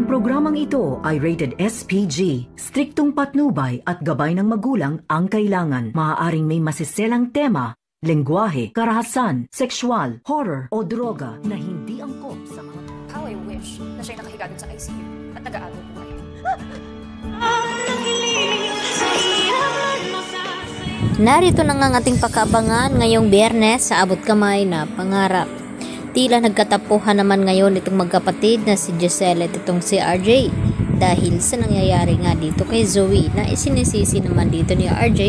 Ang programang ito ay rated SPG. Striktong patnubay at gabay ng magulang ang kailangan. Maaaring may masiselang tema, lengguwahe, karahasan, sexual, horror o droga na hindi angkop sa mga... How I wish na siya'y nakahiga dun sa ICU at nag-aago buhay. Narito na nga ang ating pagkaabangan ngayong Biyernes sa Abot Kamay na Pangarap. Tila nagkatapuhan naman ngayon itong magkapatid na si Giselle at itong si RJ dahil sa nangyayari nga dito kay Zoe na isinisisi naman dito ni RJ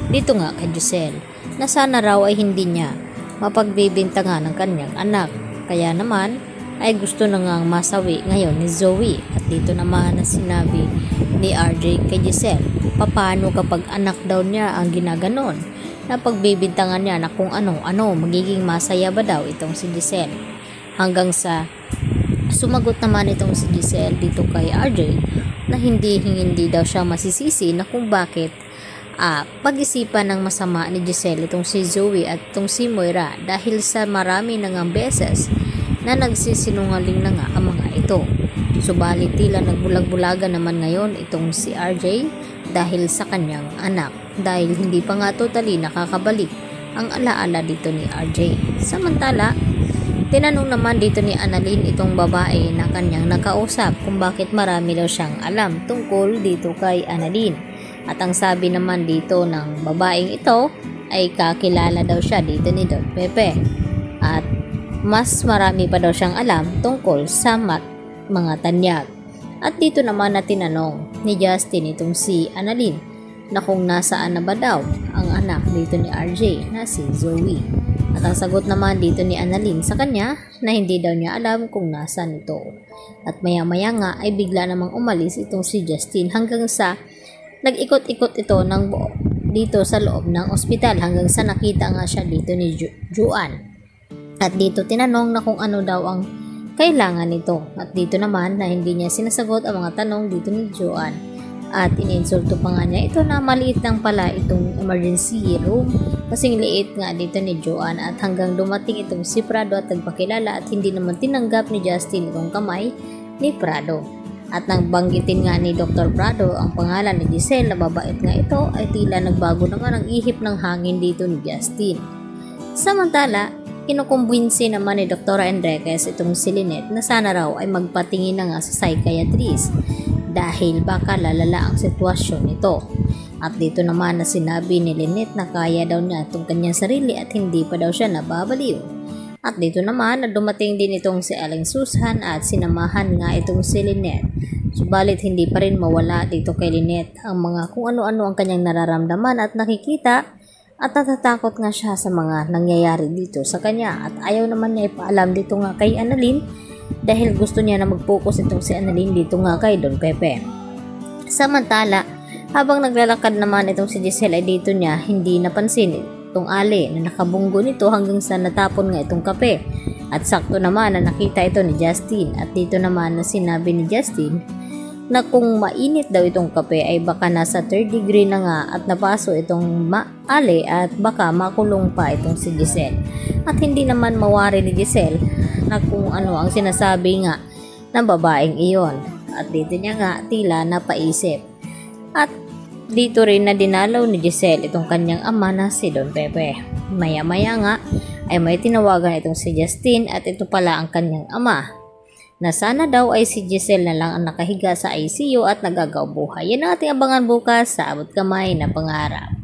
dito nga kay Giselle na sana raw ay hindi niya mapagbibintangan ng kanyang anak. Kaya naman ay gusto na ngang masawi ngayon ni Zoe at dito naman na sinabi ni RJ kay Giselle paano kapag anak daw niya ang ginaganon na pagbibintangan niya na kung ano-ano magiging masaya ba daw itong si Giselle. Hanggang sa sumagot naman itong si Giselle dito kay RJ na hindi daw siya masisisi na kung bakit pag-isipan ng masama ni Giselle itong si Zoe at itong si Moira dahil sa marami na ngang beses na nagsisinungaling na nga ang mga ito. Subalit tila nagbulag-bulagan naman ngayon itong si RJ dahil sa kanyang anak dahil hindi pa nga totally nakakabalik ang alaala dito ni RJ. Samantala, tinanong naman dito ni Annalyn itong babae na kanyang nakausap kung bakit marami daw siyang alam tungkol dito kay Annalyn. At ang sabi naman dito ng babaeng ito ay kakilala daw siya dito ni Don Pepe. At mas marami pa daw siyang alam tungkol sa mga tanyag. At dito naman na tinanong ni Justin itong si Annalyn na kung nasaan na ba daw ang anak dito ni RJ na si Zoe. At ang sagot naman dito ni Annalyn sa kanya na hindi daw niya alam kung nasaan ito. At maya-maya nga ay bigla namang umalis itong si Justin hanggang sa nag-ikot-ikot ito ng buo dito sa loob ng ospital hanggang sa nakita nga siya dito ni Juan. At dito tinanong na kung ano daw ang kailangan nito. At dito naman na hindi niya sinasagot ang mga tanong dito ni Juan. At ininsulto pa nga niya ito na maliit lang pala itong emergency room kasing liit nga dito ni Juan at hanggang dumating itong si Prado at nagpakilala at hindi naman tinanggap ni Justin itong kamay ni Prado. At nang banggitin nga ni Dr. Prado ang pangalan ni Giselle na babait nga ito ay tila nagbago naman ang ihip ng hangin dito ni Justin. Samantala, kinukumbinsi naman ni Dr. Enriquez itong si Lynette na sana raw ay magpatingin na nga sa psychiatrist dahil baka lalala ang sitwasyon nito. At dito naman na sinabi ni Lynette na kaya daw niya itong kanyang sarili at hindi pa daw siya nababaliw. At dito naman na dumating din itong si Aling Susan at sinamahan nga itong si Lynette. Subalit hindi pa rin mawala dito kay Lynette ang mga kung ano-ano ang kanyang nararamdaman at nakikita at natatakot nga siya sa mga nangyayari dito sa kanya at ayaw naman niya ipaalam dito nga kay Annalyn dahil gusto niya na mag-focus itong si Annalyn dito nga kay Don Pepe. Samantala, habang naglalakad naman itong si Giselle ay dito niya hindi napansin itong Ali na nakabunggo nito hanggang sa natapon nga itong kape. At sakto naman na nakita ito ni Justin at dito naman na sinabi ni Justin na kung mainit daw itong kape ay baka nasa 3rd degree na nga at napaso itong Ali at baka makulong pa itong si Giselle. At hindi naman mawari ni Giselle na kung ano ang sinasabi nga ng babaeng iyon. At dito niya nga tila napaisip. At dito rin na dinalaw ni Giselle itong kanyang ama na si Don Pepe. Maya-maya nga ay may tinawagan itong si Justin at ito pala ang kanyang ama na sana daw ay si Giselle na lang ang nakahiga sa ICU at nagagaw buhay. Yan ang ating abangan bukas sa Abot Kamay na Pangarap.